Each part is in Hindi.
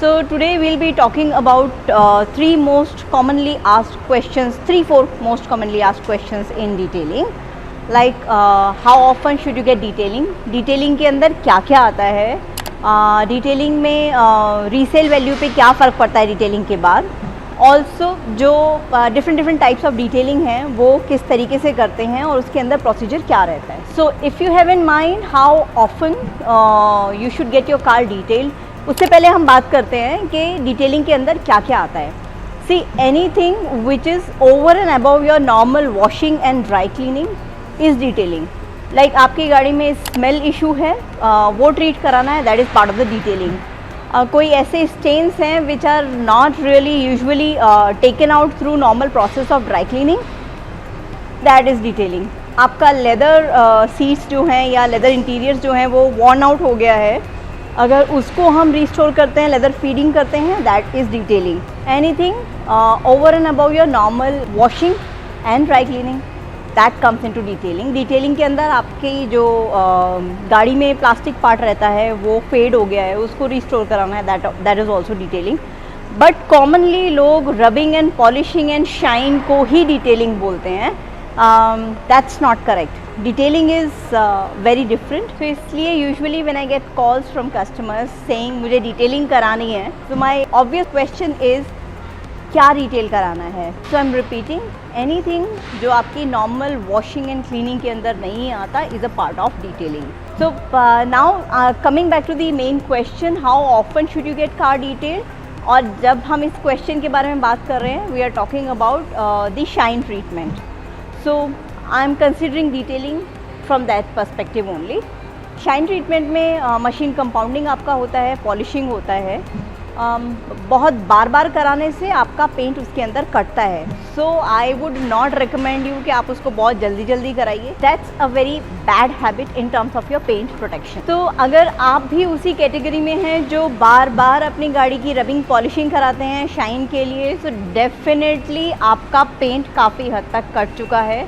So today we'll be talking about three most commonly asked questions, four most commonly asked questions in detailing. Like how often should you get detailing? Detailing के अंदर क्या क्या आता है? डिटेलिंग में रीसेल वैल्यू पे क्या फ़र्क पड़ता है डिटेलिंग के बाद? ऑल्सो जो डिफरेंट टाइप्स ऑफ डिटेलिंग हैं वो किस तरीके से करते हैं और उसके अंदर प्रोसीजर क्या रहता है. So if you have in mind how often you should get your car detailed, उससे पहले हम बात करते हैं कि डिटेलिंग के अंदर क्या क्या आता है. See anything which is over and above your normal washing and dry cleaning is detailing. Like आपकी गाड़ी में स्मेल इशू है, वो ट्रीट कराना है, that is part of the detailing. कोई ऐसे स्टेन्स हैं which are not really usually taken out through normal process of dry cleaning, that is detailing. आपका लेदर सीट्स जो हैं या लेदर इंटीरियर्स जो हैं वो वॉर्न आउट हो गया है, अगर उसको हम रिस्टोर करते हैं, लेदर फीडिंग करते हैं, that is detailing. Anything over and above your normal washing and dry cleaning, that comes into detailing. Detailing के अंदर आपकी जो गाड़ी में प्लास्टिक पार्ट रहता है वो फेड हो गया है, उसको रिस्टोर कराना है, that is also detailing. But commonly लोग rubbing and polishing and shine को ही डिटेलिंग बोलते हैं. That's not correct. Detailing is very different. तो इसलिए usually when I get calls from customers saying मुझे डिटेलिंग करानी है, तो माई ऑब्वियस क्वेश्चन इज़ क्या डिटेल कराना है. So I am repeating, anything जो आपकी नॉर्मल वॉशिंग एंड क्लीनिंग के अंदर नहीं आता is a part of detailing. So now coming back to the main question, how often should you get car detail. और जब हम इस क्वेश्चन के बारे में बात कर रहे हैं, we are talking about the shine treatment. So I am considering detailing from that perspective only. Shine treatment में मशीन कंपाउंडिंग आपका होता है, पॉलिशिंग होता है. बहुत बार बार कराने से आपका पेंट उसके अंदर कटता है. So I would not recommend you कि आप उसको बहुत जल्दी कराइए. That's a very bad habit in terms of your paint protection. तो अगर आप भी उसी कैटेगरी में हैं जो बार बार अपनी गाड़ी की रबिंग पॉलिशिंग कराते हैं शाइन के लिए, सो डेफिनेटली आपका पेंट काफ़ी हद तक कट चुका है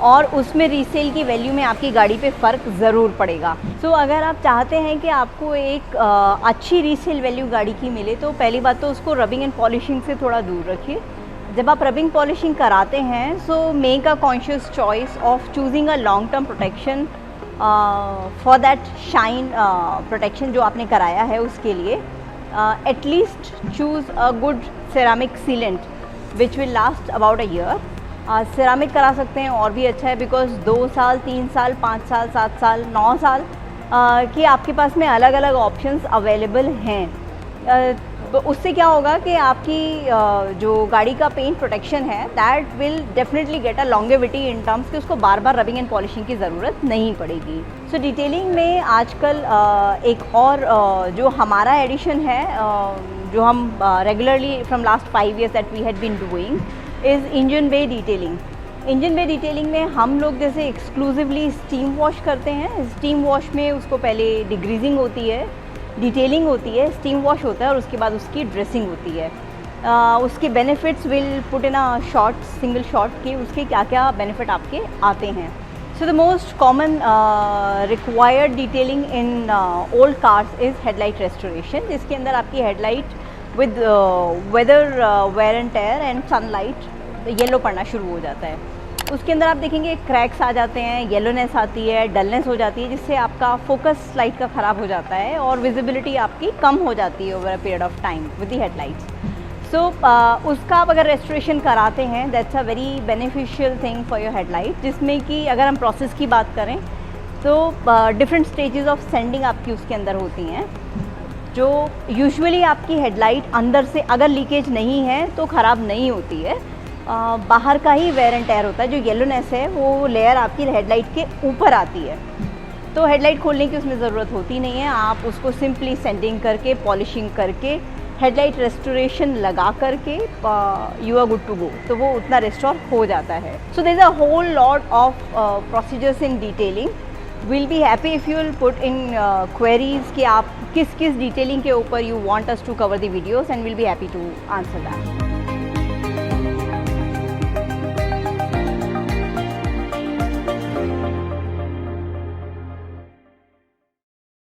और उसमें रीसेल की वैल्यू में आपकी गाड़ी पे फ़र्क ज़रूर पड़ेगा. सो अगर आप चाहते हैं कि आपको एक अच्छी रीसेल वैल्यू गाड़ी की मिले, तो पहली बात तो उसको रबिंग एंड पॉलिशिंग से थोड़ा दूर रखिए. जब आप रबिंग पॉलिशिंग कराते हैं, so make a conscious choice of choosing a long term protection for that shine protection जो आपने कराया है उसके लिए. At least choose a good ceramic sealant which will last about a year. Ceramic करा सकते हैं और भी अच्छा है, बिकॉज 2 साल 3 साल 5 साल 7 साल 9 साल कि आपके पास में अलग अलग ऑप्शंस अवेलेबल हैं. तो उससे क्या होगा कि आपकी जो गाड़ी का पेंट प्रोटेक्शन है that will definitely get a longevity in terms कि उसको बार बार रबिंग एंड पॉलिशिंग की ज़रूरत नहीं पड़ेगी. सो डिटेलिंग में आजकल एक और जो हमारा एडिशन है, जो हम regularly from last 5 years that we had been doing, is engine bay detailing. Engine bay detailing में हम लोग जैसे एक्सक्लूसिवली स्टीम वॉश करते हैं. स्टीम वॉश में उसको पहले डिग्रीजिंग होती है, डिटेलिंग होती है, स्टीम वॉश होता है और उसके बाद उसकी ड्रेसिंग होती है. उसके benefits will put in a short single shot कि उसके क्या क्या बेनिफिट आपके आते हैं. So the most common required detailing in old cars is headlight restoration, जिसके अंदर आपकी headlight with weather wear and tear and sunlight yellow पड़ना शुरू हो जाता है. उसके अंदर आप देखेंगे क्रैक्स आ जाते हैं, येलोनेस आती है, डलनेस हो जाती है, जिससे आपका फोकस लाइट का ख़राब हो जाता है और विजिबिलिटी आपकी कम हो जाती है over a period of time with the headlights. So उसका आप अगर रेस्टोरेशन कराते हैं, that's a very beneficial thing for your headlight, जिसमें कि अगर हम प्रोसेस की बात करें तो डिफरेंट स्टेजेस ऑफ सेंडिंग आपकी उसके अंदर होती हैं, जो यूजुअली आपकी हेडलाइट अंदर से अगर लीकेज नहीं है तो ख़राब नहीं होती है. बाहर का ही वेयर एंड टेयर होता है. जो येलोनेस है वो लेयर आपकी हेडलाइट के ऊपर आती है, तो हेडलाइट खोलने की उसमें ज़रूरत होती नहीं है. आप उसको सिंपली सेंडिंग करके, पॉलिशिंग करके, हेडलाइट रेस्टोरेशन लगा करके you are good to go, तो वो उतना रेस्टोर हो जाता है. So there is a whole lot of procedures in detailing. we'll be happy if you will put in queries कि आप किस डिटेलिंग के ऊपर you want us to cover the videos, and we'll be happy to answer that.